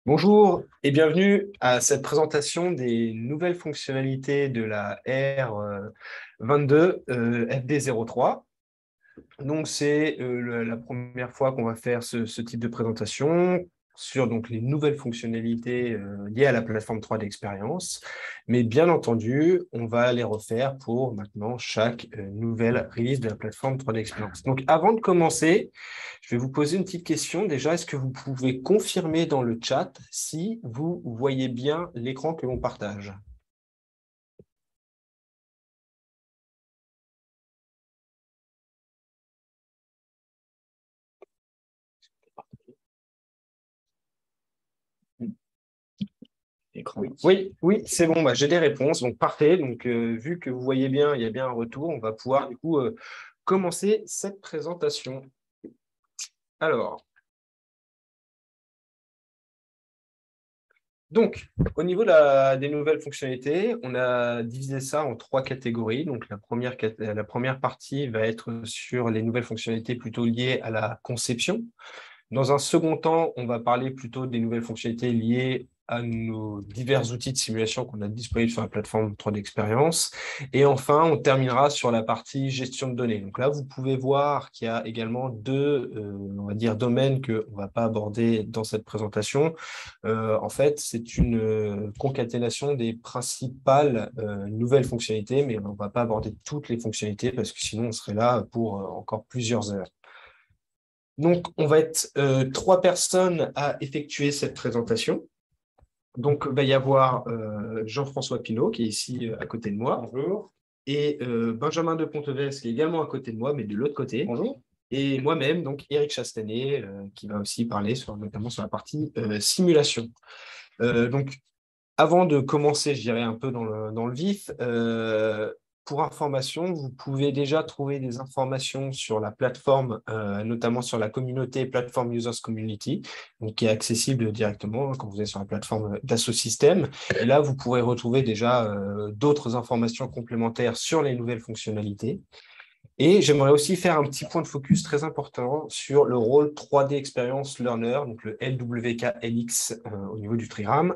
Bonjour et bienvenue à cette présentation des nouvelles fonctionnalités de la R22 FD03. Donc, c'est la première fois qu'on va faire ce type de présentation sur donc, les nouvelles fonctionnalités liées à la plateforme 3D Experience. Mais bien entendu, on va les refaire pour maintenant chaque nouvelle release de la plateforme 3D Experience. Donc, avant de commencer, je vais vous poser une petite question. Déjà, est-ce que vous pouvez confirmer dans le chat si vous voyez bien l'écran que l'on partage? Écran. Oui, c'est bon, bah, j'ai des réponses, donc parfait. Donc, vu que vous voyez bien, il y a bien un retour, on va pouvoir du coup commencer cette présentation. Alors, donc, au niveau des nouvelles fonctionnalités, on a divisé ça en trois catégories. Donc, la première partie va être sur les nouvelles fonctionnalités plutôt liées à la conception. Dans un second temps, on va parler plutôt des nouvelles fonctionnalités liées à nos divers outils de simulation qu'on a disponibles sur la plateforme 3D Experience. Et enfin, on terminera sur la partie gestion de données. Donc là, vous pouvez voir qu'il y a également deux, on va dire, domaines qu'on ne va pas aborder dans cette présentation. En fait, c'est une concaténation des principales nouvelles fonctionnalités, mais on ne va pas aborder toutes les fonctionnalités parce que sinon, on serait là pour encore plusieurs heures. Donc, on va être trois personnes à effectuer cette présentation. Donc, il va y avoir Jean-François Pinault, qui est ici à côté de moi. Bonjour. Et Benjamin de Ponteves, qui est également à côté de moi, mais de l'autre côté. Bonjour. Et moi-même, donc Éric Chastanet, qui va aussi parler notamment sur la partie simulation. Donc, avant de commencer, je dirais un peu dans le vif, pour information, vous pouvez déjà trouver des informations sur la plateforme, notamment sur la communauté Platform Users Community, donc qui est accessible directement quand vous êtes sur la plateforme Dassault Systèmes. Et là, vous pourrez retrouver déjà d'autres informations complémentaires sur les nouvelles fonctionnalités. Et j'aimerais aussi faire un petit point de focus très important sur le rôle 3D Experience Learner, donc le LWKLX au niveau du TRIRAM.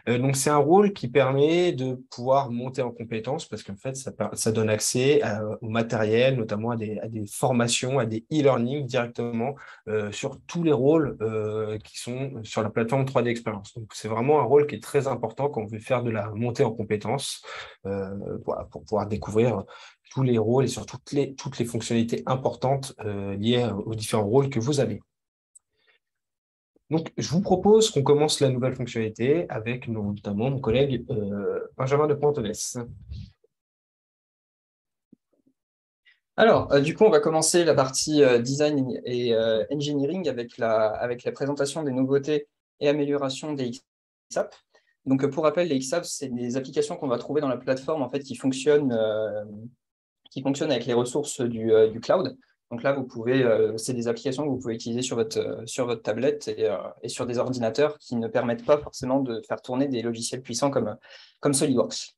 Donc, c'est un rôle qui permet de pouvoir monter en compétences parce qu'en fait, ça donne accès au matériel, notamment à des formations, à des e-learning directement sur tous les rôles qui sont sur la plateforme 3D Experience. Donc, c'est vraiment un rôle qui est très important quand on veut faire de la montée en compétences voilà, pour pouvoir découvrir tous les rôles et sur toutes les fonctionnalités importantes liées aux différents rôles que vous avez. Donc, je vous propose qu'on commence la nouvelle fonctionnalité avec notamment mon collègue Benjamin de Ponteves. Alors, du coup, on va commencer la partie design et engineering avec la présentation des nouveautés et améliorations des XApp. Donc, pour rappel, les XApp, c'est des applications qu'on va trouver dans la plateforme en fait, qui fonctionnent avec les ressources du cloud. Donc là, c'est des applications que vous pouvez utiliser sur votre tablette et sur des ordinateurs qui ne permettent pas forcément de faire tourner des logiciels puissants comme SolidWorks.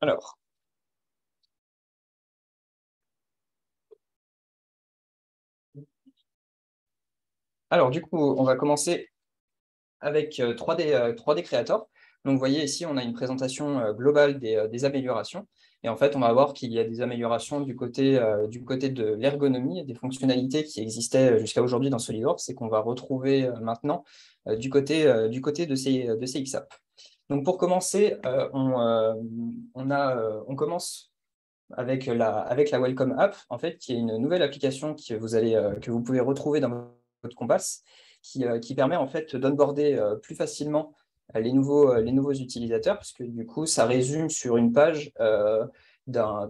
Alors, du coup, on va commencer avec 3D Creator. Donc, vous voyez ici, on a une présentation globale des améliorations. Et en fait, on va voir qu'il y a des améliorations du côté de l'ergonomie et des fonctionnalités qui existaient jusqu'à aujourd'hui dans SolidWorks et qu'on va retrouver maintenant du côté de ces XApp. Donc, pour commencer, on commence avec la Welcome App, en fait, qui est une nouvelle application que vous pouvez retrouver dans votre Compass, qui permet en fait d'onboarder plus facilement les nouveaux utilisateurs, parce que du coup, ça résume sur une page d'un,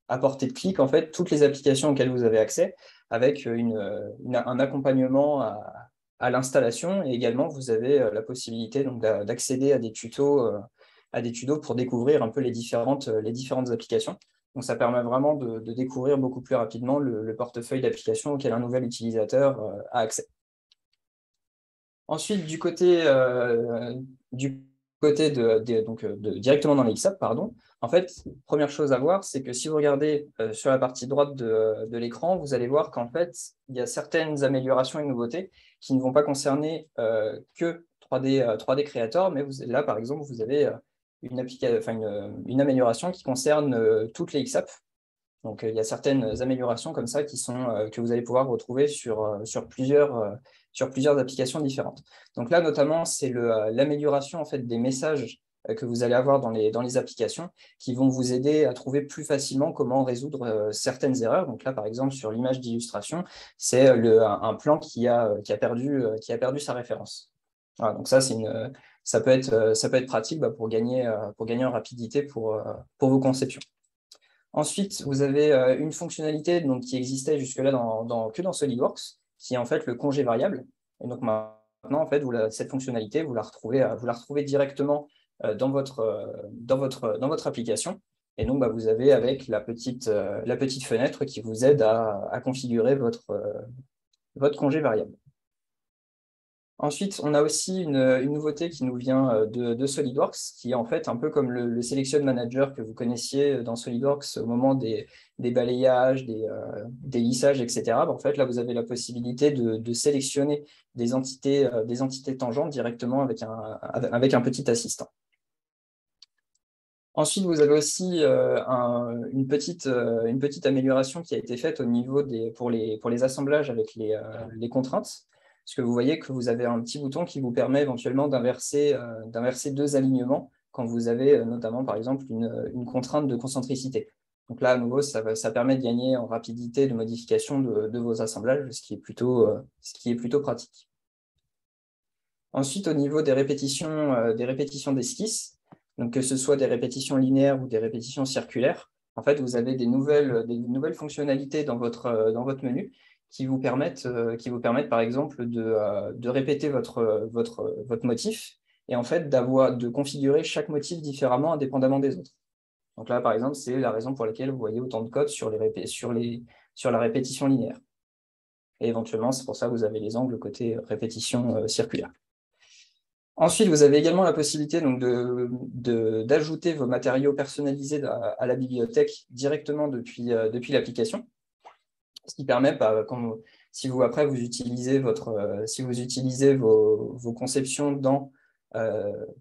à portée de clic, en fait, toutes les applications auxquelles vous avez accès, avec un accompagnement à l'installation, et également, vous avez la possibilité donc, d'accéder à des tutos pour découvrir un peu les différentes applications. Donc, ça permet vraiment de découvrir beaucoup plus rapidement le portefeuille d'applications auquel un nouvel utilisateur a accès. Ensuite, du côté directement dans les XApp, pardon, En fait, première chose à voir, c'est que si vous regardez sur la partie droite de l'écran, vous allez voir qu'en fait, il y a certaines améliorations et nouveautés qui ne vont pas concerner que 3D Creator, mais là, par exemple, vous avez une amélioration qui concerne toutes les XApp. Donc, il y a certaines améliorations comme ça que vous allez pouvoir retrouver sur plusieurs applications différentes. Donc là, notamment, c'est l'amélioration en fait, des messages que vous allez avoir dans les applications qui vont vous aider à trouver plus facilement comment résoudre certaines erreurs. Donc là, par exemple, sur l'image d'illustration, c'est un plan qui a perdu sa référence. Voilà, donc ça peut être pratique pour gagner en rapidité pour vos conceptions. Ensuite, vous avez une fonctionnalité donc, qui existait jusque-là que dans SolidWorks, qui est en fait le congé variable. Et donc maintenant, en fait, cette fonctionnalité, vous la retrouvez directement dans votre application. Et donc, vous avez avec la petite fenêtre qui vous aide à configurer votre congé variable. Ensuite, on a aussi une nouveauté qui nous vient de SolidWorks, qui est en fait un peu comme le Selection Manager que vous connaissiez dans SolidWorks au moment des balayages, des lissages, etc. En fait, là, vous avez la possibilité de sélectionner des entités tangentes directement avec un petit assistant. Ensuite, vous avez aussi une petite amélioration qui a été faite au niveau pour les assemblages avec les contraintes. Parce que vous voyez que vous avez un petit bouton qui vous permet éventuellement d'inverser 2 alignements quand vous avez notamment, par exemple, une contrainte de concentricité. Donc là, à nouveau, ça permet de gagner en rapidité de modification de vos assemblages, ce qui est plutôt pratique. Ensuite, au niveau des répétitions d'esquisses, donc que ce soit des répétitions linéaires ou des répétitions circulaires, en fait, vous avez des nouvelles fonctionnalités dans votre menu qui vous permettent, par exemple, de répéter votre motif et en fait de configurer chaque motif différemment indépendamment des autres. Donc là, par exemple, c'est la raison pour laquelle vous voyez autant de code sur la répétition linéaire. Et éventuellement, c'est pour ça que vous avez les angles côté répétition circulaire. Ensuite, vous avez également la possibilité donc, d'ajouter vos matériaux personnalisés à la bibliothèque directement depuis l'application. Ce qui permet, si vous utilisez vos conceptions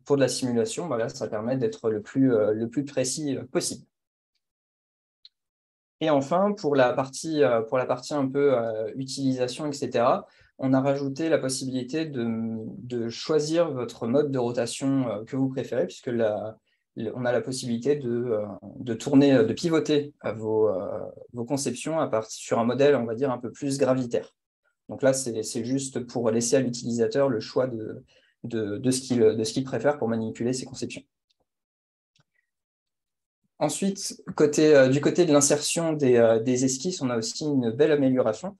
pour de la simulation, là, ça permet d'être le plus précis possible. Et enfin, pour la partie un peu utilisation, etc., on a rajouté la possibilité de choisir votre mode de rotation que vous préférez, puisque on a la possibilité de tourner, de pivoter vos conceptions sur un modèle, on va dire, un peu plus gravitaire. Donc là, c'est juste pour laisser à l'utilisateur le choix de ce qu'il préfère pour manipuler ses conceptions. Ensuite, du côté de l'insertion des esquisses, on a aussi une belle amélioration,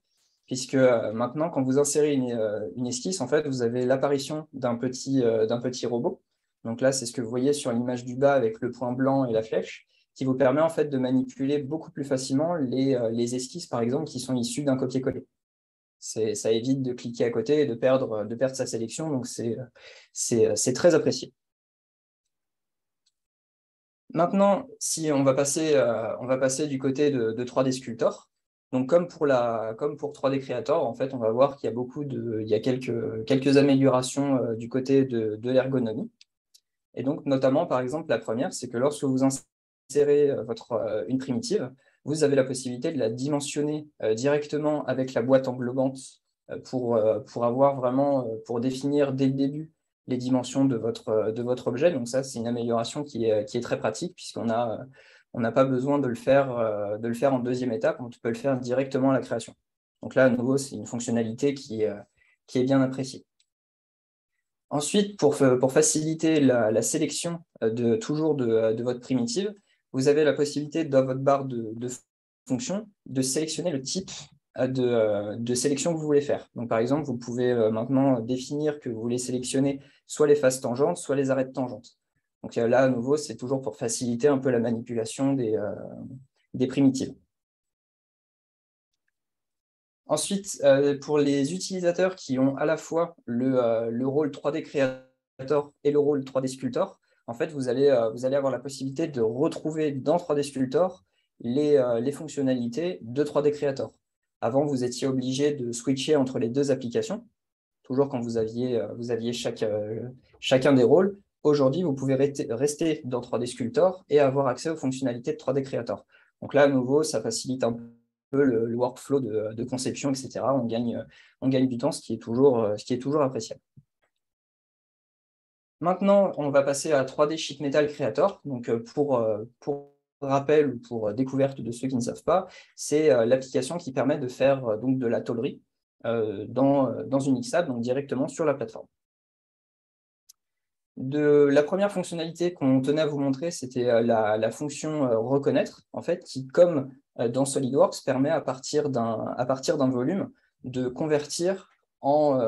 puisque maintenant, quand vous insérez une esquisse, en fait, vous avez l'apparition d'un petit robot. Donc là, c'est ce que vous voyez sur l'image du bas avec le point blanc et la flèche, qui vous permet en fait de manipuler beaucoup plus facilement les esquisses, par exemple, qui sont issues d'un copier-coller. Ça évite de cliquer à côté et de perdre sa sélection, donc c'est très apprécié. Maintenant, si on va passer du côté de 3D Sculptor, donc comme pour 3D Creator, en fait, on va voir qu'il y a quelques améliorations du côté de l'ergonomie. Et donc, notamment, par exemple, la première, c'est que lorsque vous insérez une primitive, vous avez la possibilité de la dimensionner directement avec la boîte englobante pour avoir vraiment, pour définir dès le début les dimensions de votre objet. Donc ça, c'est une amélioration qui est très pratique, puisqu'on n'a pas besoin de le faire en deuxième étape, on peut le faire directement à la création. Donc là, à nouveau, c'est une fonctionnalité qui est bien appréciée. Ensuite, pour faciliter la sélection de votre primitive, vous avez la possibilité dans votre barre de fonctions de sélectionner le type de sélection que vous voulez faire. Donc, par exemple, vous pouvez maintenant définir que vous voulez sélectionner soit les faces tangentes, soit les arêtes tangentes. Donc là, à nouveau, c'est toujours pour faciliter un peu la manipulation des primitives. Ensuite, pour les utilisateurs qui ont à la fois le rôle 3D Creator et le rôle 3D Sculptor, en fait, vous allez avoir la possibilité de retrouver dans 3D Sculptor les fonctionnalités de 3D Creator. Avant, vous étiez obligé de switcher entre les deux applications, toujours quand vous aviez chacun des rôles. Aujourd'hui, vous pouvez rester dans 3D Sculptor et avoir accès aux fonctionnalités de 3D Creator. Donc là, à nouveau, ça facilite un peu le workflow de conception, etc. On gagne du temps, ce qui est toujours appréciable. Maintenant, on va passer à 3D Sheet Metal Creator. Donc, pour rappel ou pour découverte de ceux qui ne savent pas, c'est l'application qui permet de faire donc de la tôlerie dans une XAD, donc directement sur la plateforme. La première fonctionnalité qu'on tenait à vous montrer, c'était la fonction reconnaître, en fait, qui, comme dans SolidWorks, permet à partir d'un volume de convertir en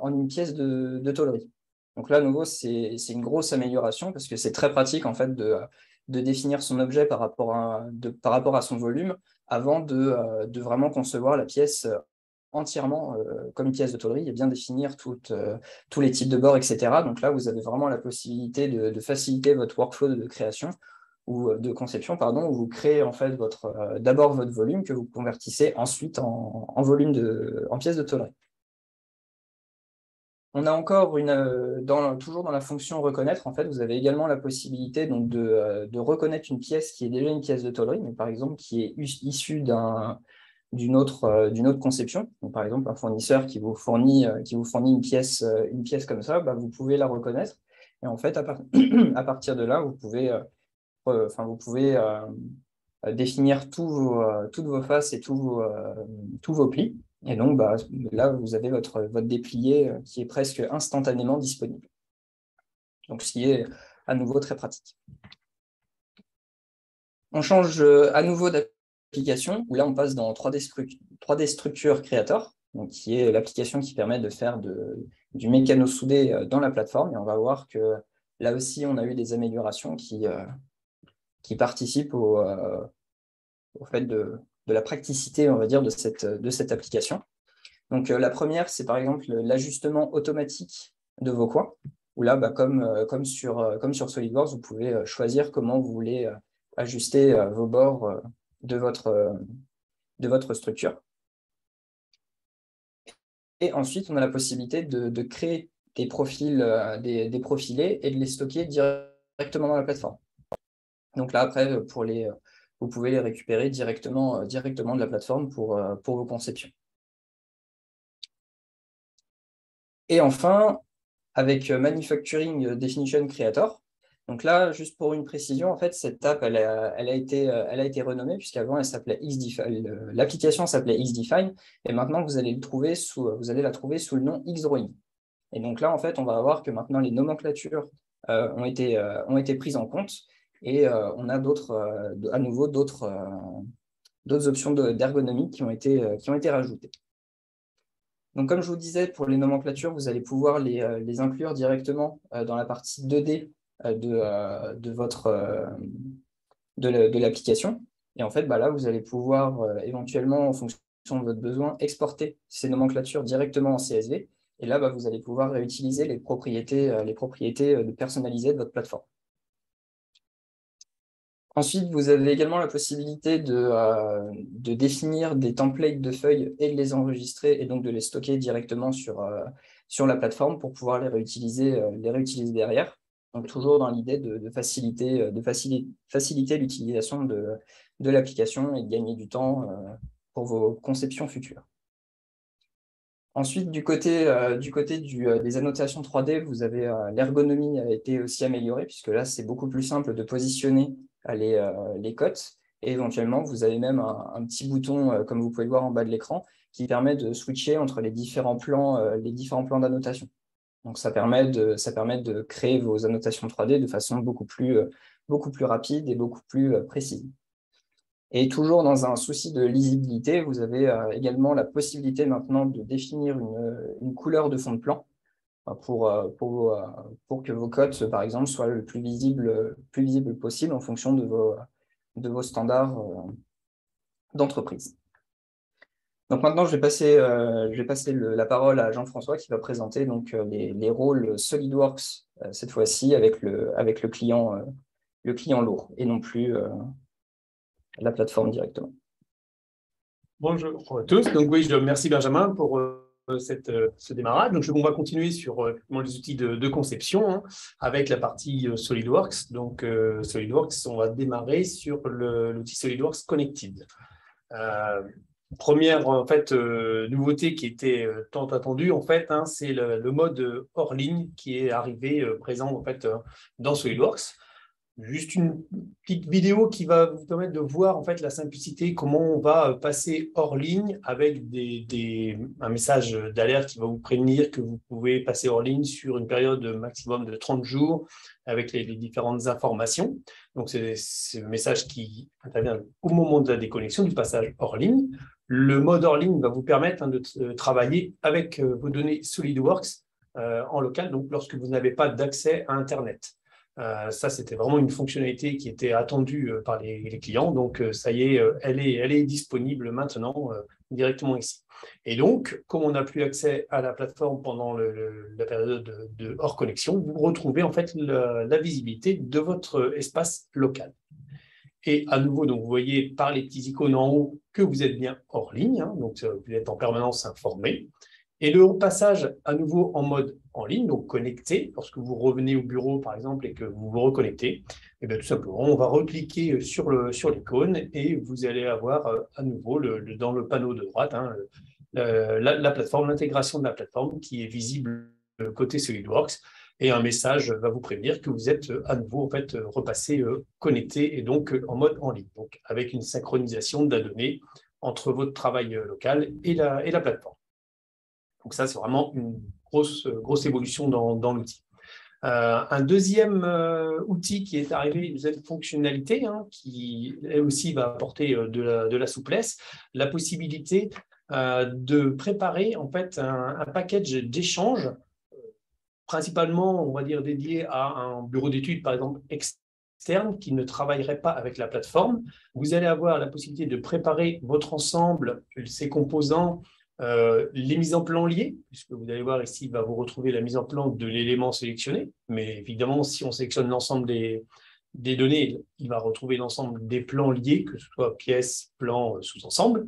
une pièce de tôlerie. Donc là, à nouveau, c'est une grosse amélioration parce que c'est très pratique en fait de définir son objet par rapport à son volume avant de vraiment concevoir la pièce entièrement comme une pièce de tôlerie et bien définir tous les types de bords, etc. Donc là, vous avez vraiment la possibilité de faciliter votre workflow de création ou de conception, pardon, où vous créez en fait d'abord votre volume que vous convertissez ensuite en pièce de tôlerie. On a encore toujours dans la fonction reconnaître, en fait, vous avez également la possibilité donc, de reconnaître une pièce qui est déjà une pièce de tôlerie, mais par exemple qui est issue d'une autre conception. Donc, par exemple, un fournisseur qui vous fournit une pièce comme ça, bah, vous pouvez la reconnaître. Et en fait, à partir de là, vous pouvez définir toutes vos faces et tous vos plis. Et donc, bah, là, vous avez votre déplié qui est presque instantanément disponible. Donc, ce qui est à nouveau très pratique. On change à nouveau d'application, où là, on passe dans 3D Structure Creator, donc qui est l'application qui permet de faire du mécano-soudé dans la plateforme. Et on va voir que là aussi, on a eu des améliorations qui participent au fait de la praticité, on va dire, de cette application. Donc, la première, c'est par exemple l'ajustement automatique de vos coins, où là, bah, comme sur SolidWorks, vous pouvez choisir comment vous voulez ajuster vos bords de votre structure. Et ensuite, on a la possibilité de créer des profils, des profilés et de les stocker directement dans la plateforme. Donc là, après, vous pouvez les récupérer directement de la plateforme pour vos conceptions. Et enfin, avec Manufacturing Definition Creator. Donc là, juste pour une précision, en fait, cette app, elle a été renommée, puisqu'avant, l'application s'appelait XDefine, et maintenant, vous allez la trouver sous le nom Xdrawing. Et donc là, en fait, on va voir que maintenant, les nomenclatures ont été prises en compte, et on a à nouveau d'autres options d'ergonomie qui ont été rajoutées. Donc, comme je vous disais, pour les nomenclatures, vous allez pouvoir les inclure directement dans la partie 2D de l'application. Et en fait, bah là, vous allez pouvoir éventuellement, en fonction de votre besoin, exporter ces nomenclatures directement en CSV. Et là, bah, vous allez pouvoir réutiliser les propriétés personnalisées de votre plateforme. Ensuite, vous avez également la possibilité de définir des templates de feuilles et de les enregistrer et donc de les stocker directement sur la plateforme pour pouvoir les réutiliser derrière. Donc, toujours dans l'idée de faciliter l'utilisation de l'application et de gagner du temps pour vos conceptions futures. Ensuite, du côté des annotations 3D, vous avez l'ergonomie a été aussi améliorée, puisque là, c'est beaucoup plus simple de positionner les cotes. Et éventuellement, vous avez même un petit bouton, comme vous pouvez le voir en bas de l'écran, qui permet de switcher entre les différents plans d'annotation. Donc, ça permet de créer vos annotations 3D de façon beaucoup plus rapide et beaucoup plus précise. Et toujours dans un souci de lisibilité, vous avez également la possibilité maintenant de définir une couleur de fond de plan pour que vos cotes, par exemple, soient le plus visible possible en fonction de vos standards d'entreprise. Donc maintenant, je vais passer la parole à Jean-François qui va présenter donc, les rôles SolidWorks cette fois-ci avec le client lourd et non plus la plateforme directement. Bonjour à tous. Donc oui, je remercie Benjamin pour ce démarrage. Donc on va continuer sur les outils de conception hein, avec la partie SolidWorks. Donc SolidWorks, on va démarrer sur l'outil SolidWorks Connected. Première en fait nouveauté qui était tant attendue en fait, hein, c'est le mode hors ligne qui est arrivé présent en fait dans SolidWorks. Juste une petite vidéo qui va vous permettre de voir en fait la simplicité, comment on va passer hors ligne avec un message d'alerte qui va vous prévenir que vous pouvez passer hors ligne sur une période maximum de 30 jours avec les différentes informations. Donc, c'est ce message qui intervient au moment de la déconnexion du passage hors ligne. Le mode hors ligne va vous permettre de travailler avec vos données SolidWorks en local, donc lorsque vous n'avez pas d'accès à Internet. Ça, c'était vraiment une fonctionnalité qui était attendue par les clients. Donc, ça y est, elle est disponible maintenant directement ici. Et donc, comme on n'a plus accès à la plateforme pendant la période de hors connexion, vous retrouvez en fait la visibilité de votre espace local. Et à nouveau, donc, vous voyez par les petits icônes en haut que vous êtes bien hors ligne. Hein, donc, vous êtes en permanence informé. Et le passage à nouveau en mode en ligne, donc connecté, lorsque vous revenez au bureau par exemple et que vous vous reconnectez, et bien, tout simplement, on va recliquer sur l'icône et vous allez avoir à nouveau dans le panneau de droite hein, la plateforme, l'intégration de la plateforme qui est visible côté SolidWorks et un message va vous prévenir que vous êtes à nouveau en fait, repassé connecté et donc en mode en ligne, donc avec une synchronisation de la donnée entre votre travail local et la plateforme. Donc ça, c'est vraiment une grosse évolution dans l'outil. Un deuxième outil qui est arrivé, une deuxième fonctionnalité hein, qui elle aussi va apporter de la souplesse, la possibilité de préparer en fait un package d'échange, principalement, on va dire, dédié à un bureau d'études, par exemple, externe, qui ne travaillerait pas avec la plateforme. Vous allez avoir la possibilité de préparer votre ensemble, ses composants, les mises en plan liées, puisque vous allez voir ici, il va vous retrouver la mise en plan de l'élément sélectionné. Mais évidemment, si on sélectionne l'ensemble des données, il va retrouver l'ensemble des plans liés, que ce soit pièces, plans, sous-ensemble.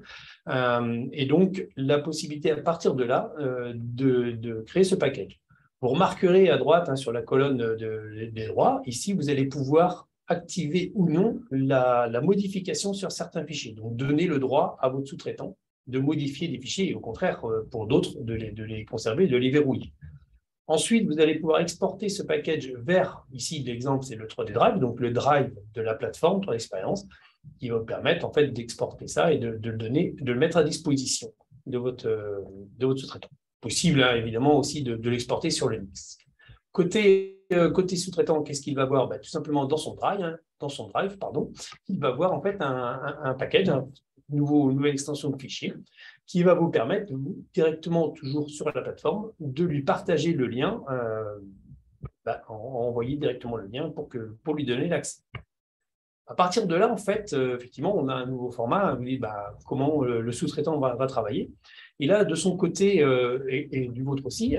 Et donc, la possibilité à partir de là de créer ce package. Vous remarquerez à droite, hein, sur la colonne des droits, ici, vous allez pouvoir activer ou non la modification sur certains fichiers. Donc, donner le droit à votre sous-traitant de modifier des fichiers et au contraire, pour d'autres, de les conserver, de les verrouiller. Ensuite, vous allez pouvoir exporter ce package vers, ici, l'exemple, c'est le 3D Drive, donc le drive de la plateforme 3D Experience, qui va vous permettre en fait, d'exporter ça et de le mettre à disposition de votre sous-traitant. Possible, hein, évidemment, aussi de l'exporter sur Linux. Côté sous-traitant, qu'est-ce qu'il va voir? Tout simplement, dans son drive, il va voir en fait un package, nouvelle extension de fichier, qui va vous permettre, directement, toujours sur la plateforme, de lui partager le lien, envoyer directement le lien pour lui donner l'accès. À partir de là, en fait, effectivement, on a un nouveau format, on dit comment le sous-traitant va travailler. Il a de son côté, et du vôtre aussi,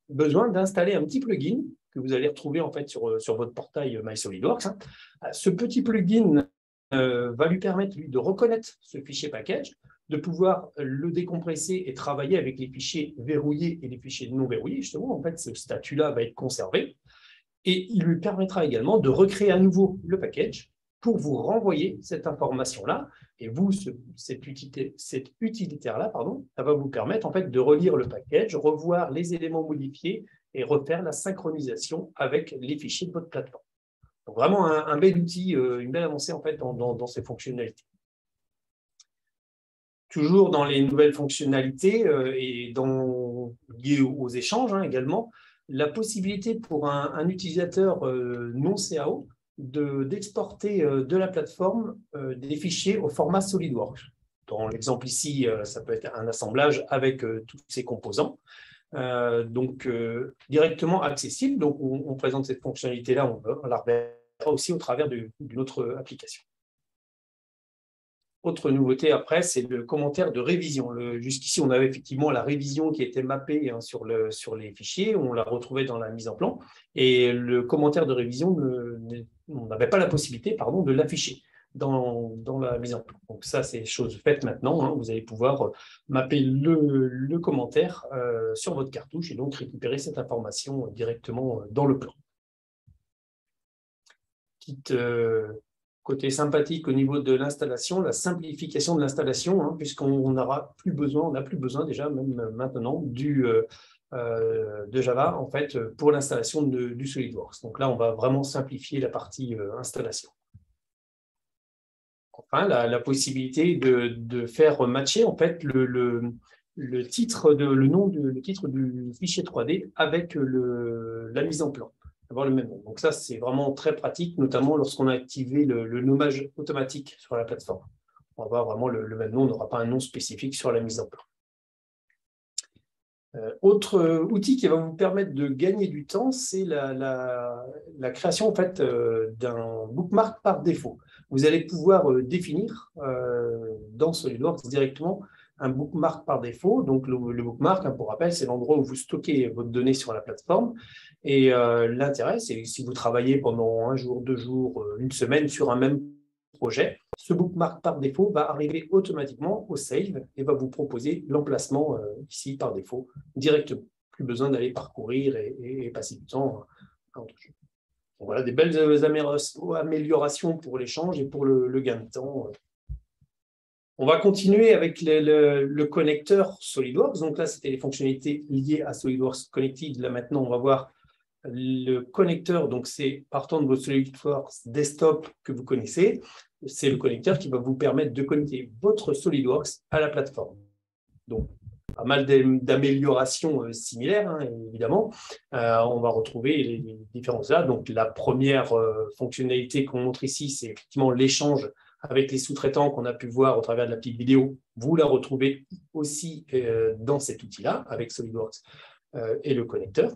besoin d'installer un petit plugin que vous allez retrouver en fait sur votre portail MySolidWorks. Hein. Ce petit plugin va lui permettre lui, de reconnaître ce fichier package, de pouvoir le décompresser et travailler avec les fichiers verrouillés et les fichiers non verrouillés. Justement, en fait, ce statut-là va être conservé. Et il lui permettra également de recréer à nouveau le package pour vous renvoyer cette information-là. Et vous, cet utilitaire-là, ça va vous permettre en fait, de relire le package, revoir les éléments modifiés et refaire la synchronisation avec les fichiers de votre plateforme. Donc vraiment un bel outil, une belle avancée en fait, dans ces fonctionnalités. Toujours dans les nouvelles fonctionnalités et liées aux échanges hein, également, la possibilité pour un utilisateur non CAO d'exporter de la plateforme des fichiers au format SolidWorks. Dans l'exemple ici, ça peut être un assemblage avec tous ces composants. Donc, directement accessible. Donc, on présente cette fonctionnalité-là, on la reverra aussi au travers d'une autre application. autre nouveauté après, c'est le commentaire de révision. Jusqu'ici, on avait effectivement la révision qui était mappée sur les fichiers, on la retrouvait dans la mise en plan, et le commentaire de révision, on n'avait pas la possibilité de l'afficher dans la mise en plan. Donc ça, c'est chose faite maintenant, hein. Vous allez pouvoir mapper le commentaire sur votre cartouche et donc récupérer cette information directement dans le plan. Petite côté sympathique au niveau de l'installation, la simplification de l'installation, hein, puisqu'on n'a plus besoin déjà, même maintenant, de Java en fait, pour l'installation du SolidWorks. Donc là, on va vraiment simplifier la partie installation. Enfin, la possibilité de faire matcher en fait le titre du fichier 3D avec la mise en plan. Avoir le même nom. Donc ça, c'est vraiment très pratique, notamment lorsqu'on a activé le nommage automatique sur la plateforme. On va avoir vraiment le même nom, on n'aura pas un nom spécifique sur la mise en plan. Autre outil qui va vous permettre de gagner du temps, c'est la création en fait, d'un bookmark par défaut. Vous allez pouvoir définir dans SolidWorks directement un bookmark par défaut. Donc, le bookmark, hein, pour rappel, c'est l'endroit où vous stockez votre donnée sur la plateforme. Et l'intérêt, c'est si vous travaillez pendant 1 jour, 2 jours, 1 semaine sur un même projet, ce bookmark par défaut va arriver automatiquement au save et va vous proposer l'emplacement ici par défaut directement. Plus besoin d'aller parcourir et passer du temps. Donc, voilà, des belles améliorations pour l'échange et pour le gain de temps. On va continuer avec le connecteur SolidWorks. Donc là, c'était les fonctionnalités liées à SolidWorks Connected. Là, maintenant, on va voir le connecteur. Donc, c'est partant de votre SolidWorks desktop que vous connaissez. C'est le connecteur qui va vous permettre de connecter votre SolidWorks à la plateforme. Donc, pas mal d'améliorations similaires, hein, évidemment. On va retrouver les différences là. Donc, la première fonctionnalité qu'on montre ici, c'est effectivement l'échange avec les sous-traitants qu'on a pu voir au travers de la petite vidéo. Vous la retrouvez aussi dans cet outil-là, avec SolidWorks et le connecteur.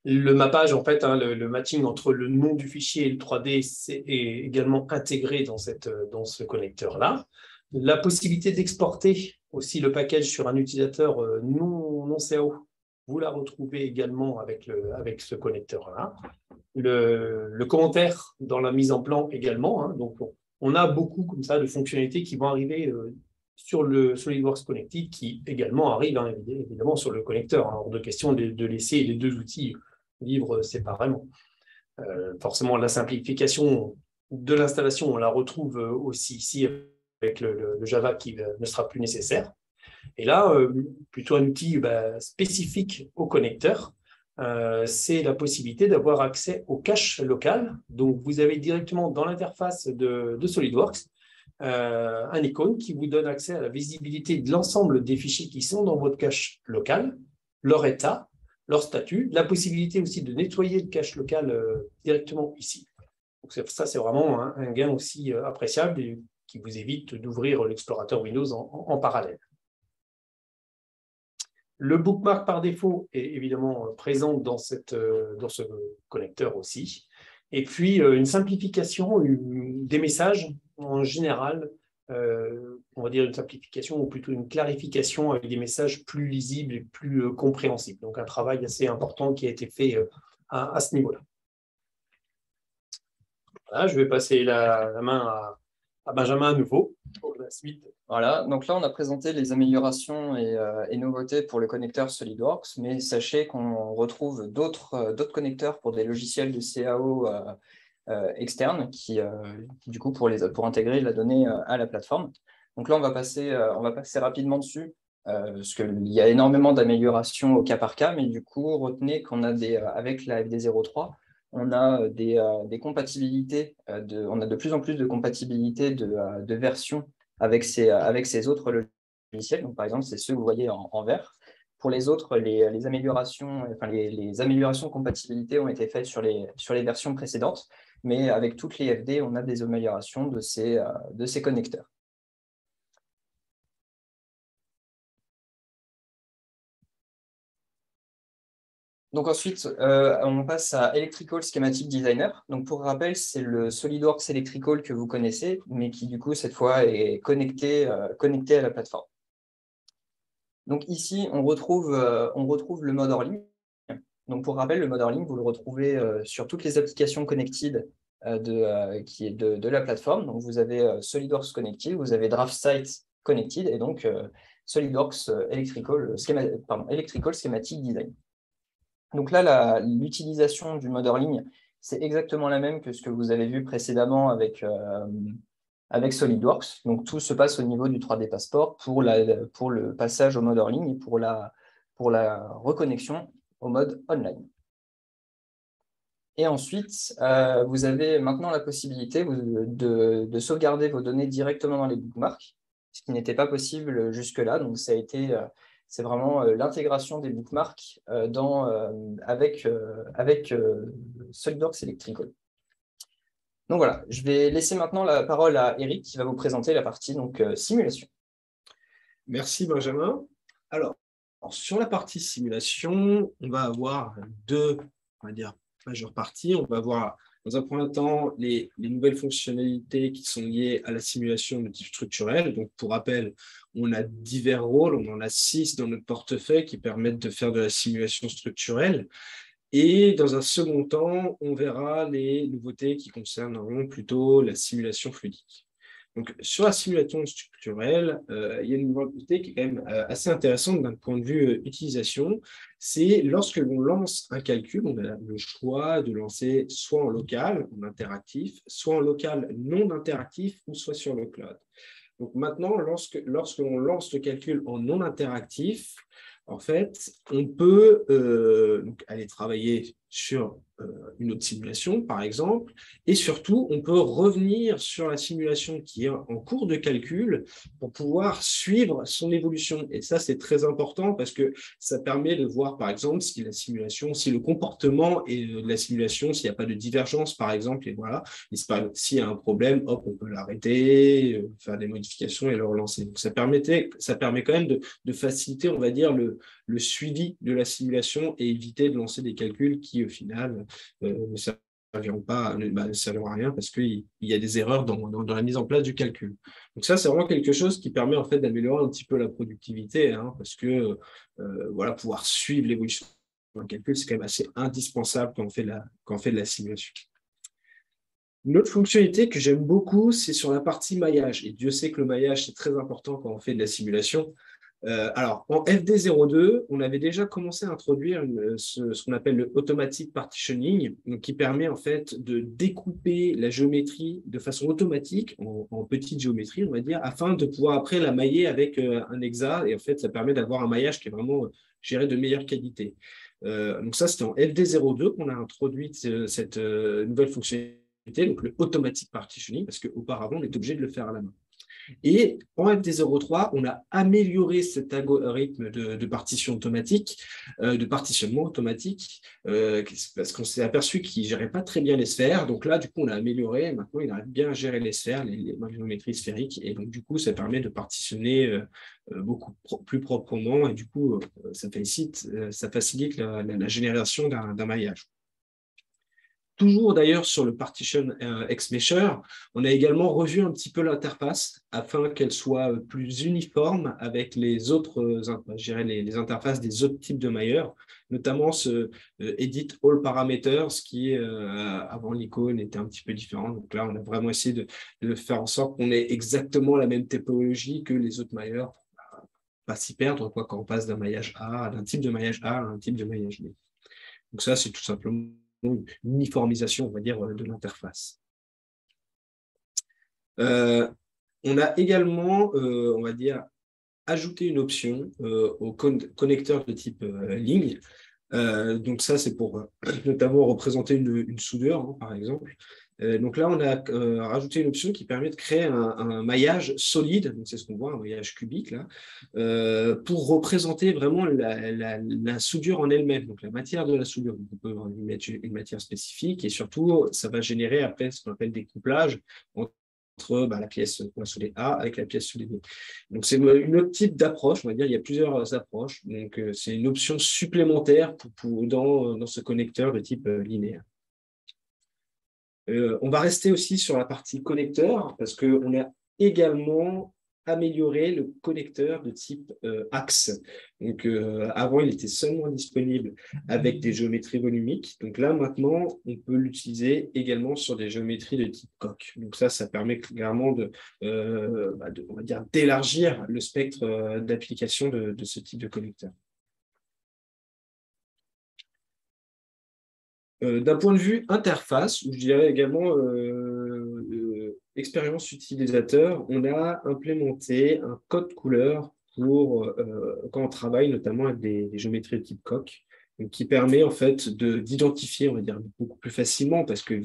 Le mappage, en fait, hein, le matching entre le nom du fichier et le 3D est également intégré dans ce connecteur-là. La possibilité d'exporter aussi le package sur un utilisateur non CAO, vous la retrouvez également avec ce connecteur-là. Le commentaire dans la mise en plan également. Hein, donc, on a beaucoup comme ça de fonctionnalités qui vont arriver sur le SolidWorks Connected, qui également arrive hein, évidemment sur le connecteur. Hein, hors de question de laisser les deux outils vivre séparément. Forcément, la simplification de l'installation, on la retrouve aussi ici avec le Java qui ne sera plus nécessaire. Et là, plutôt un outil spécifique au connecteur, c'est la possibilité d'avoir accès au cache local. Donc, vous avez directement dans l'interface de SolidWorks un icône qui vous donne accès à la visibilité de l'ensemble des fichiers qui sont dans votre cache local, leur état, leur statut, la possibilité aussi de nettoyer le cache local directement ici. Donc ça, c'est vraiment un gain aussi appréciable et qui vous évite d'ouvrir l'explorateur Windows en parallèle. Le bookmark par défaut est évidemment présent dans ce connecteur aussi. Et puis, une simplification des messages en général, on va dire une simplification ou plutôt une clarification avec des messages plus lisibles et plus compréhensibles. Donc, un travail assez important qui a été fait à ce niveau-là. Voilà, je vais passer la main à Benjamin à nouveau pour la suite. Voilà, donc là, on a présenté les améliorations et nouveautés pour le connecteur SolidWorks, mais sachez qu'on retrouve d'autres connecteurs pour des logiciels de CAO externes qui, du coup, pour intégrer la donnée à la plateforme. Donc là, on va passer rapidement dessus, parce qu'il y a énormément d'améliorations au cas par cas, mais du coup, retenez qu'on a avec la FD03, on a des compatibilités, on a de plus en plus de compatibilités de versions avec ces autres logiciels. Donc, par exemple, c'est ceux que vous voyez en vert. Pour les autres, les améliorations compatibilité ont été faites sur les versions précédentes, mais avec toutes les FD, on a des améliorations de ces connecteurs. Donc ensuite, on passe à Electrical Schematic Designer. Donc pour rappel, c'est le SolidWorks Electrical que vous connaissez, mais qui du coup, cette fois, est connecté à la plateforme. Donc ici, on retrouve le mode hors ligne. Donc pour rappel, le mode hors ligne, vous le retrouvez sur toutes les applications connected de la plateforme. Donc vous avez SolidWorks Connected, vous avez DraftSight Connected et donc SolidWorks Electrical Schematic Design. Donc là, l'utilisation du mode hors ligne, c'est exactement la même que ce que vous avez vu précédemment avec SolidWorks. Donc tout se passe au niveau du 3D Passport pour le passage au mode hors ligne et pour la reconnexion au mode online. Et ensuite, vous avez maintenant la possibilité de sauvegarder vos données directement dans les bookmarks, ce qui n'était pas possible jusque-là. Donc c'est vraiment l'intégration des bookmarks avec SolidWorks Electrical. Donc voilà, je vais laisser maintenant la parole à Eric qui va vous présenter la partie simulation. Merci Benjamin. Alors, sur la partie simulation, on va avoir deux, on va dire, majeures parties. On va avoir dans un premier temps les nouvelles fonctionnalités qui sont liées à la simulation de type structurel. Donc, pour rappel, on a divers rôles, on en a 6 dans notre portefeuille qui permettent de faire de la simulation structurelle. Et dans un second temps, on verra les nouveautés qui concerneront plutôt la simulation fluidique. Donc, sur la simulation structurelle, il y a une nouveauté qui est quand même assez intéressante d'un point de vue utilisation. C'est lorsque l'on lance un calcul, on a le choix de lancer soit en local, en interactif, soit en local non interactif ou soit sur le cloud. Donc maintenant, lorsqu'on lance le calcul en non interactif, en fait, on peut donc aller travailler sur une autre simulation, par exemple, et surtout, on peut revenir sur la simulation qui est en cours de calcul pour pouvoir suivre son évolution. Et ça, c'est très important parce que ça permet de voir, par exemple, si le comportement de la simulation, s'il n'y a pas de divergence, par exemple, et voilà, s'il y a un problème, hop, on peut l'arrêter, faire des modifications et le relancer. Donc, ça permet quand même de faciliter, on va dire, le suivi de la simulation et éviter de lancer des calculs qui, au final, ne serviront à rien parce qu'il y a des erreurs dans la mise en place du calcul. Donc ça, c'est vraiment quelque chose qui permet en fait d'améliorer un petit peu la productivité, hein, parce que voilà, pouvoir suivre l'évolution d'un calcul, c'est quand même assez indispensable quand on fait de la simulation. Une autre fonctionnalité que j'aime beaucoup, c'est sur la partie maillage. Et Dieu sait que le maillage, c'est très important quand on fait de la simulation. Alors, en FD02, on avait déjà commencé à introduire ce qu'on appelle le automatic partitioning, donc qui permet en fait de découper la géométrie de façon automatique, en petite géométrie, on va dire, afin de pouvoir après la mailler avec un hexa. Et en fait, ça permet d'avoir un maillage qui est vraiment géré de meilleure qualité. Donc ça, c'était en FD02 qu'on a introduit cette nouvelle fonctionnalité, donc le automatic partitioning, parce qu'auparavant, on est obligé de le faire à la main. Et en FD03, on a amélioré cet algorithme de partition automatique, de partitionnement automatique, parce qu'on s'est aperçu qu'il ne gérait pas très bien les sphères. Donc là, du coup, on l'a amélioré. Maintenant, il arrive bien à gérer les sphères, les géométries sphériques. Et donc, du coup, ça permet de partitionner beaucoup plus proprement. Et du coup, ça facilite la génération d'un maillage. Toujours d'ailleurs sur le Partition XMesher, on a également revu un petit peu l'interface afin qu'elle soit plus uniforme avec les autres, je dirais les interfaces des autres types de mailleurs, notamment ce Edit All Parameters qui, avant l'icône, était un petit peu différent. Donc là, on a vraiment essayé de faire en sorte qu'on ait exactement la même typologie que les autres mailleurs pour ne pas s'y perdre quand on passe d'un maillage A, d'un type de maillage A à un type de maillage B. Donc ça, c'est tout simplement une uniformisation, on va dire, de l'interface. On a également, on va dire, ajouté une option au connecteur de type ligne. Donc ça, c'est pour notamment représenter une soudure, hein, par exemple. Donc là, on a rajouté une option qui permet de créer un maillage solide, donc c'est ce qu'on voit, un maillage cubique, là, pour représenter vraiment la soudure en elle-même, donc la matière de la soudure. Donc on peut mettre une matière spécifique et surtout, ça va générer après ce qu'on appelle des couplages entre entre la pièce soleil A avec la pièce soleil B. Donc, c'est une autre type d'approche, on va dire, il y a plusieurs approches. Donc, c'est une option supplémentaire dans ce connecteur de type linéaire. On va rester aussi sur la partie connecteur parce qu'on a également amélioré le connecteur de type axe. Donc, avant, il était seulement disponible avec des géométries volumiques. Donc là, maintenant, on peut l'utiliser également sur des géométries de type coque. Donc ça permet clairement on va dire, d'élargir le spectre d'application de ce type de connecteur. D'un point de vue interface, ou je dirais également expérience utilisateur, on a implémenté un code couleur pour quand on travaille notamment avec des géométries de type coque, donc qui permet en fait d'identifier, on va dire, beaucoup plus facilement parce que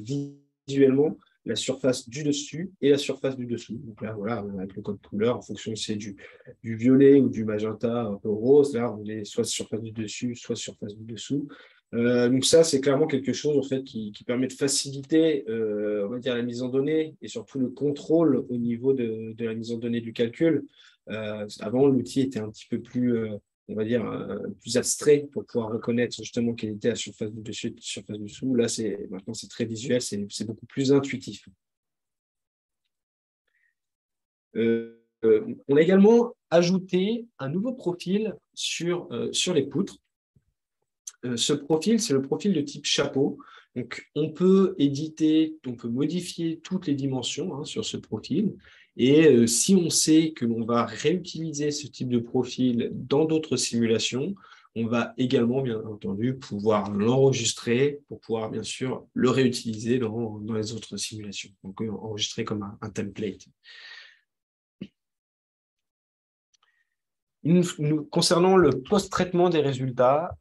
visuellement, la surface du dessus et la surface du dessous. Donc là, voilà, avec le code couleur, en fonction si c'est du violet ou du magenta un peu rose, là, on est soit surface du dessus, soit surface du dessous. Donc ça, c'est clairement quelque chose en fait, qui permet de faciliter on va dire, la mise en données et surtout le contrôle au niveau de la mise en données du calcul. Avant, l'outil était un petit peu plus, on va dire, plus abstrait pour pouvoir reconnaître justement quelle était la surface du dessus et la surface du dessous. Là, maintenant, c'est très visuel, c'est beaucoup plus intuitif. On a également ajouté un nouveau profil sur les poutres. Ce profil, c'est le profil de type chapeau. Donc, on peut éditer, on peut modifier toutes les dimensions sur ce profil. Et si on sait que l'on va réutiliser ce type de profil dans d'autres simulations, on va également, bien entendu, pouvoir l'enregistrer pour pouvoir, bien sûr, le réutiliser dans les autres simulations. Donc, enregistrer comme un template. Concernant le post-traitement des résultats,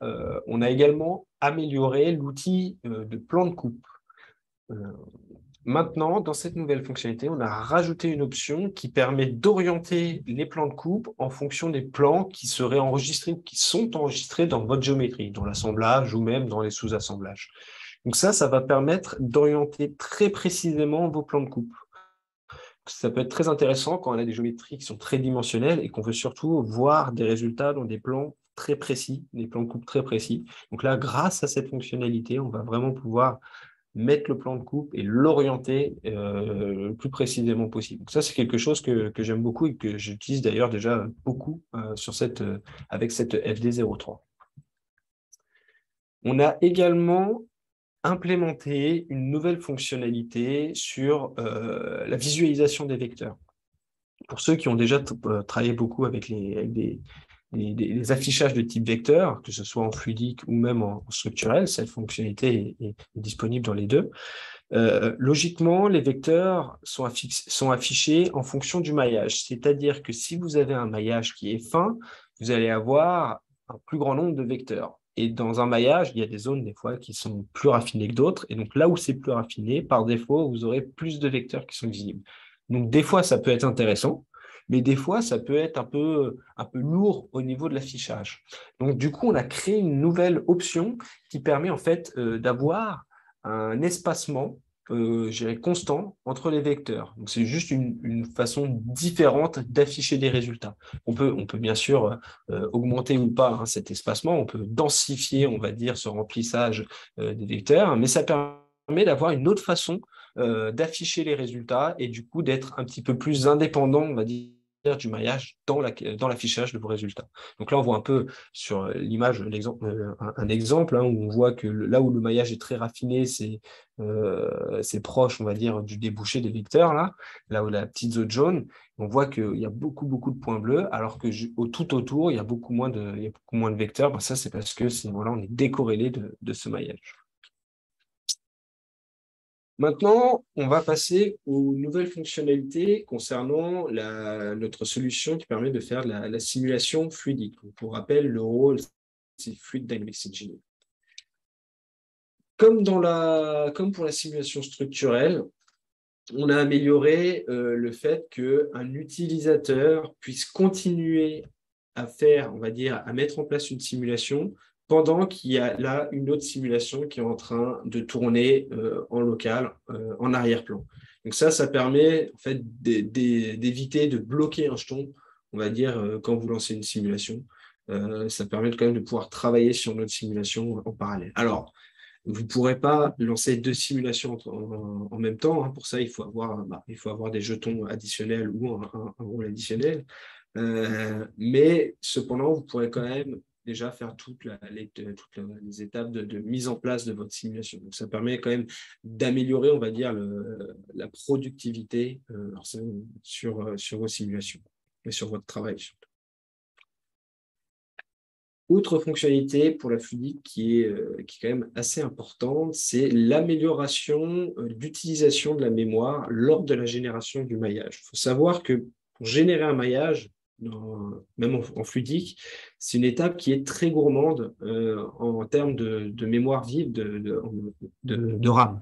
on a également amélioré l'outil de plan de coupe. Maintenant, dans cette nouvelle fonctionnalité, on a rajouté une option qui permet d'orienter les plans de coupe en fonction des plans qui seraient enregistrés ou qui sont enregistrés dans votre géométrie, dans l'assemblage ou même dans les sous-assemblages. Donc ça va permettre d'orienter très précisément vos plans de coupe. Ça peut être très intéressant quand on a des géométries qui sont très dimensionnelles et qu'on veut surtout voir des résultats dans des plans très précis, des plans de coupe très précis. Donc là, grâce à cette fonctionnalité, on va vraiment pouvoir mettre le plan de coupe et l'orienter le plus précisément possible. Donc ça, c'est quelque chose que j'aime beaucoup et que j'utilise d'ailleurs déjà beaucoup avec cette FD03. On a également implémenter une nouvelle fonctionnalité sur la visualisation des vecteurs. Pour ceux qui ont déjà travaillé beaucoup avec les affichages de type vecteur, que ce soit en fluidique ou même en structurel, cette fonctionnalité est disponible dans les deux. Logiquement, les vecteurs sont affichés en fonction du maillage. C'est-à-dire que si vous avez un maillage qui est fin, vous allez avoir un plus grand nombre de vecteurs. Et dans un maillage, il y a des zones des fois qui sont plus raffinées que d'autres. Et donc là où c'est plus raffiné, par défaut, vous aurez plus de vecteurs qui sont visibles. Donc des fois, ça peut être intéressant, mais des fois, ça peut être un peu lourd au niveau de l'affichage. Donc du coup, on a créé une nouvelle option qui permet en fait d'avoir un espacement constant entre les vecteurs. Donc c'est juste une façon différente d'afficher des résultats. On peut bien sûr augmenter ou pas cet espacement, on peut densifier, on va dire, ce remplissage des vecteurs, mais ça permet d'avoir une autre façon d'afficher les résultats et du coup d'être un petit peu plus indépendant, on va dire, du maillage dans l'affichage de vos résultats. Donc là, on voit un peu sur l'image un exemple où on voit que là où le maillage est très raffiné, c'est proche, on va dire, du débouché des vecteurs, là où la petite zone jaune, on voit qu'il y a beaucoup de points bleus, alors que tout autour, il y a beaucoup moins de vecteurs. Ben, ça, c'est parce que voilà, on est décorrélé de ce maillage. Maintenant, on va passer aux nouvelles fonctionnalités concernant notre solution qui permet de faire la simulation fluidique. Pour rappel, le rôle, c'est Fluid Dynamics Engineering. Comme pour la simulation structurelle, on a amélioré le fait qu'un utilisateur puisse continuer à mettre en place une simulation pendant qu'il y a là une autre simulation qui est en train de tourner en local, en arrière-plan. Donc ça permet en fait d'éviter de bloquer un jeton, on va dire, quand vous lancez une simulation. Ça permet quand même de pouvoir travailler sur notre simulation en parallèle. Alors, vous ne pourrez pas lancer 2 simulations en même temps. Hein. Pour ça, il faut avoir des jetons additionnels ou un rôle additionnel. Mais cependant, vous pourrez quand même déjà faire toutes les étapes de mise en place de votre simulation. Donc, ça permet quand même d'améliorer, on va dire, la productivité sur vos simulations et sur votre travail. Autre fonctionnalité pour la fluidique qui est quand même assez importante, c'est l'amélioration d'utilisation de la mémoire lors de la génération du maillage. Il faut savoir que pour générer un maillage, même en fluidique, c'est une étape qui est très gourmande en termes de mémoire vive, de RAM.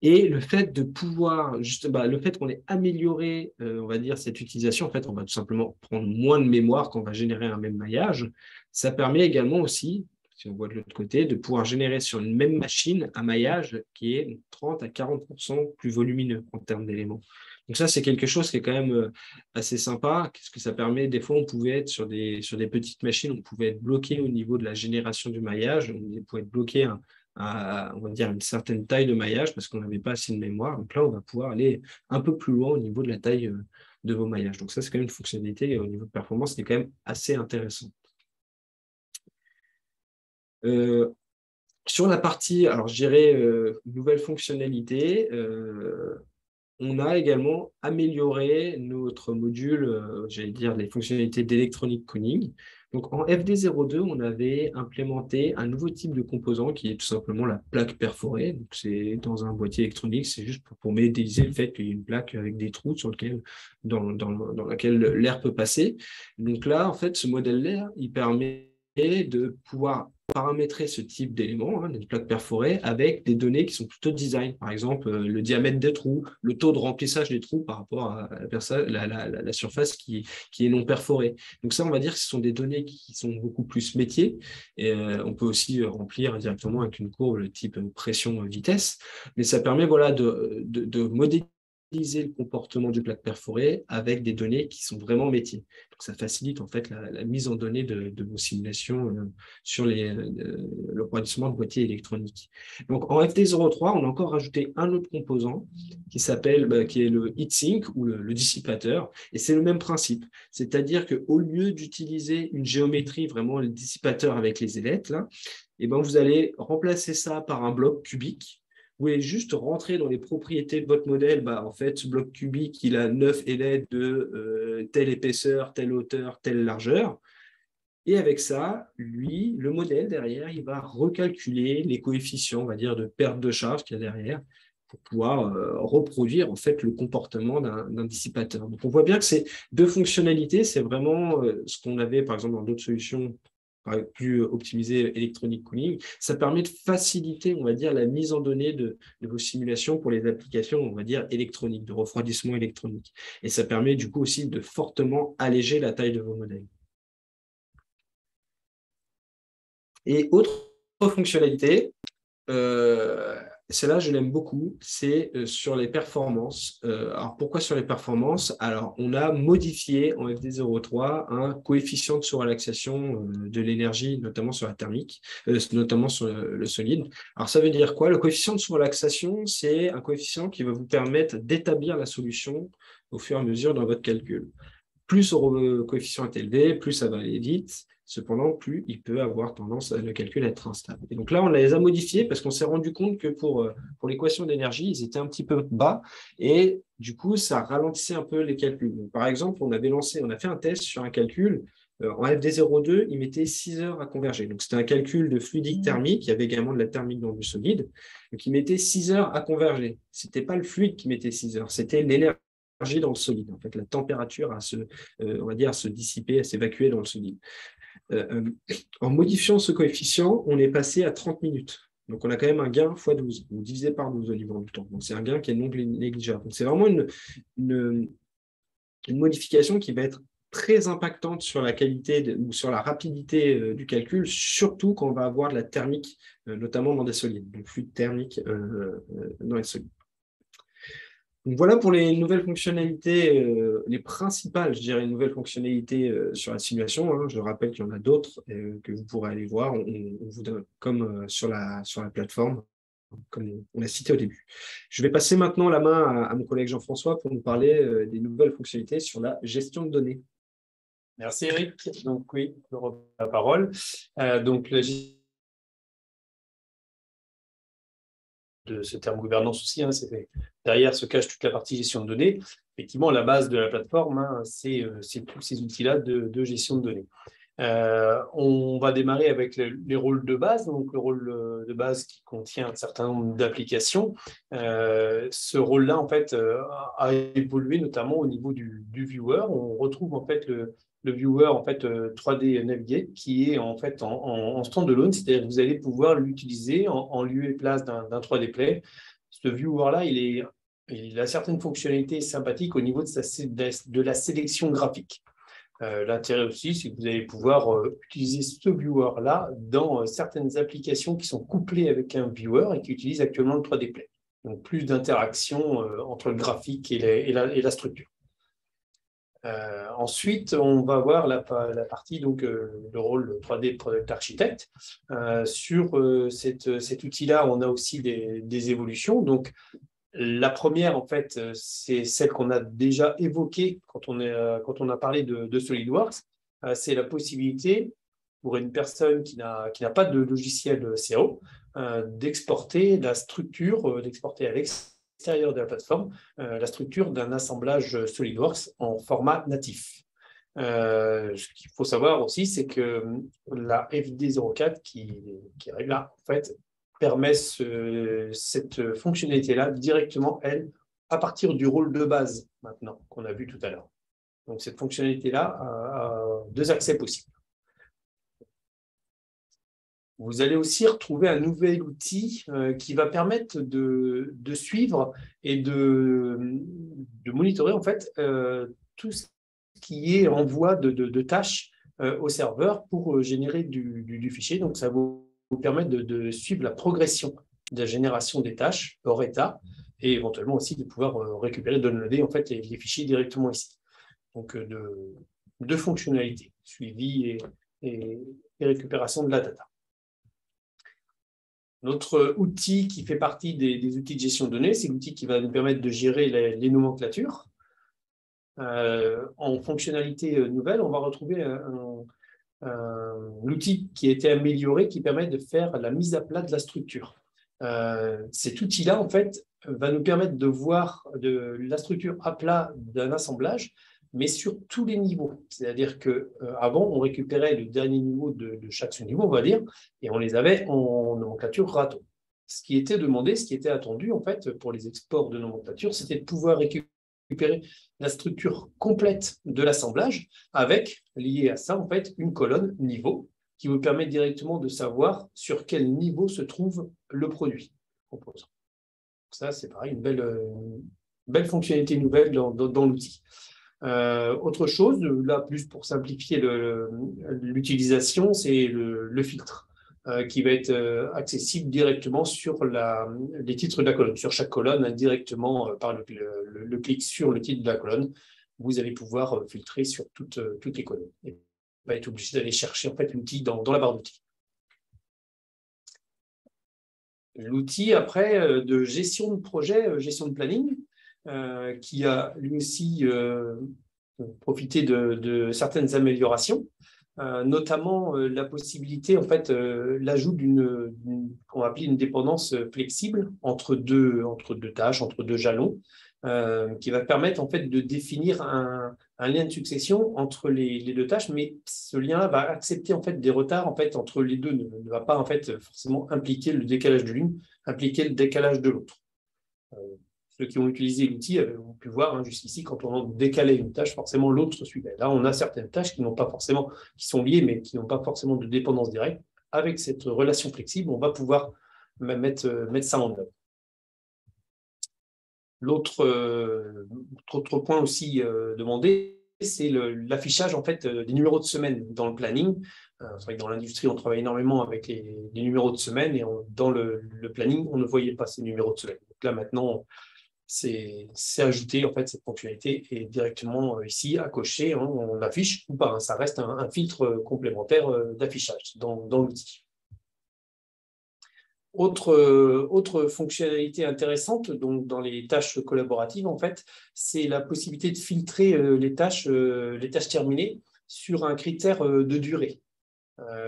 Et le fait de pouvoir, le fait qu'on ait amélioré, on va dire, cette utilisation, en fait, on va tout simplement prendre moins de mémoire quand on va générer un même maillage. Ça permet également aussi, si on voit de l'autre côté, de pouvoir générer sur une même machine un maillage qui est 30 à 40% plus volumineux en termes d'éléments. Donc ça, c'est quelque chose qui est quand même assez sympa. Qu'est-ce que ça permet? Des fois, on pouvait être sur des petites machines, on pouvait être bloqué au niveau de la génération du maillage, on pouvait être bloqué à, on va dire, une certaine taille de maillage parce qu'on n'avait pas assez de mémoire. Donc là, on va pouvoir aller un peu plus loin au niveau de la taille de vos maillages. Donc ça, c'est quand même une fonctionnalité au niveau de performance qui est quand même assez intéressant. Sur la partie, alors je dirais, nouvelle fonctionnalité, on a également amélioré notre module, j'allais dire, les fonctionnalités d'électronic cooling. Donc, en FD02, on avait implémenté un nouveau type de composant qui est tout simplement la plaque perforée. Donc, c'est dans un boîtier électronique, c'est juste pour modéliser le fait qu'il y ait une plaque avec des trous dans laquelle l'air peut passer. Donc là, en fait, ce modèle-là, il permet de pouvoir paramétrer ce type d'éléments, des plaques perforées, avec des données qui sont plutôt design. Par exemple, le diamètre des trous, le taux de remplissage des trous par rapport à la surface qui est non perforée. Donc ça, on va dire que ce sont des données qui sont beaucoup plus métiers. Et on peut aussi remplir directement avec une courbe le type pression-vitesse. Mais ça permet de modéliser le comportement du plaque perforée avec des données qui sont vraiment métiers. Donc, ça facilite en fait la mise en données de vos simulations sur le refroidissement de boîtiers électroniques. Donc, en FD03, on a encore rajouté un autre composant qui est le heatsink ou le dissipateur. Et c'est le même principe. C'est-à-dire qu'au lieu d'utiliser une géométrie, vraiment le dissipateur avec les ailettes, là, et ben, vous allez remplacer ça par un bloc cubique. Vous voulez juste rentrer dans les propriétés de votre modèle. En fait, ce bloc cubique, il a 9 ailettes de telle épaisseur, telle hauteur, telle largeur. Et avec ça, lui, le modèle derrière, il va recalculer les coefficients, on va dire, de perte de charge qu'il y a derrière pour pouvoir reproduire en fait le comportement d'un dissipateur. Donc, on voit bien que ces 2 fonctionnalités, c'est vraiment ce qu'on avait, par exemple, dans d'autres solutions plus optimisé Electronic Cooling, ça permet de faciliter, on va dire, la mise en données de vos simulations pour les applications, on va dire, électroniques, de refroidissement électronique. Et ça permet du coup aussi de fortement alléger la taille de vos modèles. Et autre fonctionnalité, celle-là, je l'aime beaucoup, c'est sur les performances. Alors, pourquoi sur les performances? Alors, on a modifié en FD03 un coefficient de surrelaxation de l'énergie, notamment sur la thermique, notamment sur le solide. Alors, ça veut dire quoi? Le coefficient de surrelaxation, c'est un coefficient qui va vous permettre d'établir la solution au fur et à mesure dans votre calcul. Plus le coefficient est élevé, plus ça va aller vite. Cependant, plus il peut avoir tendance à le calcul à être instable. Et donc là, on les a modifiés parce qu'on s'est rendu compte que pour l'équation d'énergie, ils étaient un petit peu bas et du coup, ça ralentissait un peu les calculs. Donc, par exemple, on a fait un test sur un calcul. En FD02, il mettait 6 heures à converger. Donc, c'était un calcul de fluidique thermique. Il y avait également de la thermique dans du solide. Donc, il mettait 6 heures à converger. Ce n'était pas le fluide qui mettait 6 heures, c'était l'énergie dans le solide. En fait, la température on va dire, à se dissiper, à s'évacuer dans le solide. En modifiant ce coefficient, on est passé à 30 minutes. Donc, on a quand même un gain x12, donc divisé par 12 au niveau du temps. Donc, c'est un gain qui est non négligeable. Donc, c'est vraiment une modification qui va être très impactante sur la qualité ou sur la rapidité du calcul, surtout quand on va avoir de la thermique, notamment dans des solides, donc fluide thermique dans les solides. Donc voilà pour les nouvelles fonctionnalités, les principales, je dirais, nouvelles fonctionnalités sur la simulation, hein. Je rappelle qu'il y en a d'autres que vous pourrez aller voir, on vous donne, comme sur la plateforme, comme on l'a cité au début. Je vais passer maintenant la main à mon collègue Jean-François pour nous parler des nouvelles fonctionnalités sur la gestion de données. Merci Eric. Donc oui, je reprends la parole. Donc de ce terme gouvernance aussi, hein, derrière se cache toute la partie gestion de données. Effectivement, la base de la plateforme, hein, c'est tous ces outils-là de gestion de données. On va démarrer avec les rôles de base, donc le rôle de base qui contient un certain nombre d'applications. Ce rôle-là, en fait, a évolué notamment au niveau du viewer. On retrouve en fait le viewer en fait 3D Navigate qui est en fait en standalone, c'est-à-dire que vous allez pouvoir l'utiliser en lieu et place d'un 3D Play. Ce viewer-là, il a certaines fonctionnalités sympathiques au niveau de la sélection graphique. L'intérêt aussi, c'est que vous allez pouvoir utiliser ce viewer-là dans certaines applications qui sont couplées avec un viewer et qui utilisent actuellement le 3D Play. Donc, plus d'interaction entre le graphique et la structure. Ensuite, on va voir la partie, donc, le rôle 3D Product Architect. Sur cet outil-là, on a aussi des évolutions. Donc, la première, en fait, c'est celle qu'on a déjà évoquée quand on a parlé de SolidWorks. C'est la possibilité pour une personne qui n'a pas de logiciel CAO d'exporter la structure, d'exporter à l'extérieur de la plateforme la structure d'un assemblage SolidWorks en format natif. Ce qu'il faut savoir aussi, c'est que la FD04 qui arrive là, en fait, permet cette fonctionnalité-là directement, elle, à partir du rôle de base maintenant qu'on a vu tout à l'heure. Donc, cette fonctionnalité-là a deux accès possibles. Vous allez aussi retrouver un nouvel outil qui va permettre de suivre et de monitorer en fait tout ce qui est envoi de tâches au serveur pour générer du fichier. Donc, ça vous permettre de suivre la progression de la génération des tâches hors état et éventuellement aussi de pouvoir récupérer, downloader en fait, les fichiers directement ici. Donc, deux fonctionnalités, suivi et récupération de la data. Notre outil qui fait partie des outils de gestion de données, c'est l'outil qui va nous permettre de gérer les nomenclatures. En fonctionnalité nouvelle, on va retrouver l'outil qui a été amélioré qui permet de faire la mise à plat de la structure. Cet outil-là, en fait, va nous permettre de voir la structure à plat d'un assemblage, mais sur tous les niveaux. C'est-à-dire qu'avant, on récupérait le dernier niveau de chaque sous-niveau, on va dire, et on les avait en nomenclature râteau. Ce qui était demandé, ce qui était attendu, en fait, pour les exports de nomenclature, c'était de pouvoir récupérer la structure complète de l'assemblage avec, lié à ça, en fait, une colonne niveau qui vous permet directement de savoir sur quel niveau se trouve le produit composant. Ça, c'est pareil, une belle fonctionnalité nouvelle dans l'outil. Autre chose, là, plus pour simplifier l'utilisation, c'est le filtre qui va être accessible directement sur les titres de la colonne. Sur chaque colonne, directement par le clic sur le titre de la colonne, vous allez pouvoir filtrer sur toutes les colonnes. Et vous allez être obligé d'aller chercher en fait, l'outil dans la barre d'outils. L'outil, après, de gestion de projet, gestion de planning, qui a lui aussi profité de certaines améliorations, notamment la possibilité, en fait, l'ajout qu'on va appeler une dépendance flexible entre deux tâches, entre deux jalons, qui va permettre en fait de définir un lien de succession entre les deux tâches, mais ce lien-là va accepter en fait des retards en fait entre les deux, ne va pas en fait forcément impliquer le décalage de l'une, impliquer le décalage de l'autre. Ceux qui ont utilisé l'outil ont pu voir jusqu'ici, quand on décalait une tâche, forcément l'autre suivait. Là, on a certaines tâches qui sont liées, mais qui n'ont pas forcément de dépendance directe. Avec cette relation flexible, on va pouvoir mettre ça en œuvre. L'autre point aussi demandé, c'est l'affichage en fait, des numéros de semaine dans le planning. C'est vrai que dans l'industrie, on travaille énormément avec les numéros de semaine et dans le planning, on ne voyait pas ces numéros de semaine. Donc là, maintenant, c'est ajouté, en fait, cette fonctionnalité est directement ici à cocher, hein, on affiche ou pas, hein, ça reste un filtre complémentaire d'affichage dans l'outil. Autre fonctionnalité intéressante donc, dans les tâches collaboratives, en fait, c'est la possibilité de filtrer les tâches terminées sur un critère de durée.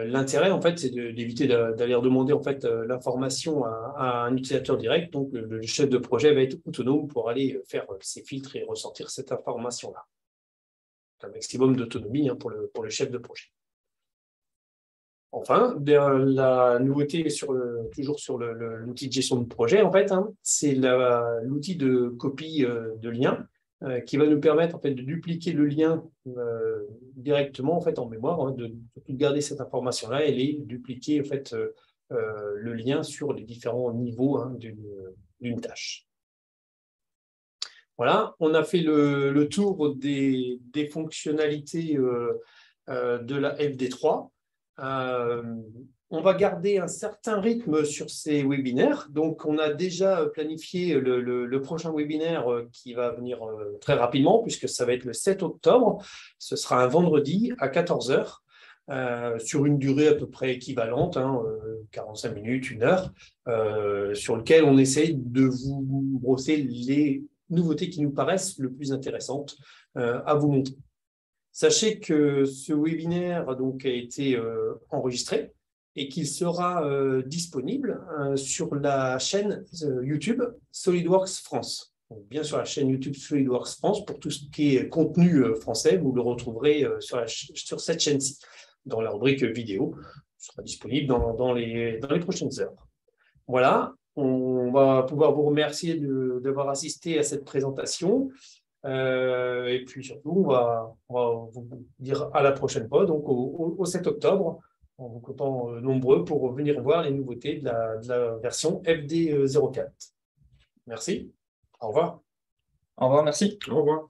L'intérêt, en fait, c'est d'éviter d'aller demander en fait, l'information à un utilisateur direct. Donc, le chef de projet va être autonome pour aller faire ses filtres et ressortir cette information-là. Un maximum d'autonomie hein, pour le chef de projet. Enfin, la nouveauté toujours sur l'outil de gestion de projet, en fait, hein, c'est l'outil de copie de lien qui va nous permettre en fait, de dupliquer le lien directement en, fait, en mémoire, hein, de garder cette information-là et les dupliquer en fait, le lien sur les différents niveaux hein, d'une tâche. Voilà, on a fait le tour des fonctionnalités de la FD3. On va garder un certain rythme sur ces webinaires. Donc, on a déjà planifié le prochain webinaire qui va venir très rapidement, puisque ça va être le 7 octobre. Ce sera un vendredi à 14 h, sur une durée à peu près équivalente, hein, 45 minutes, 1 heure, sur lequel on essaye de vous brosser les nouveautés qui nous paraissent le plus intéressantes à vous montrer. Sachez que ce webinaire donc, a été enregistré et qu'il sera disponible sur la chaîne YouTube SolidWorks France. Donc, bien sur la chaîne YouTube SolidWorks France, pour tout ce qui est contenu français, vous le retrouverez sur cette chaîne-ci, dans la rubrique vidéo. Ce sera disponible dans les prochaines heures. Voilà, on va pouvoir vous remercier d'avoir assisté à cette présentation. Et puis surtout, on va vous dire à la prochaine fois, donc au 7 octobre, en vous comptant nombreux pour venir voir les nouveautés de la version FD04. Merci. Au revoir. Au revoir, merci. Au revoir.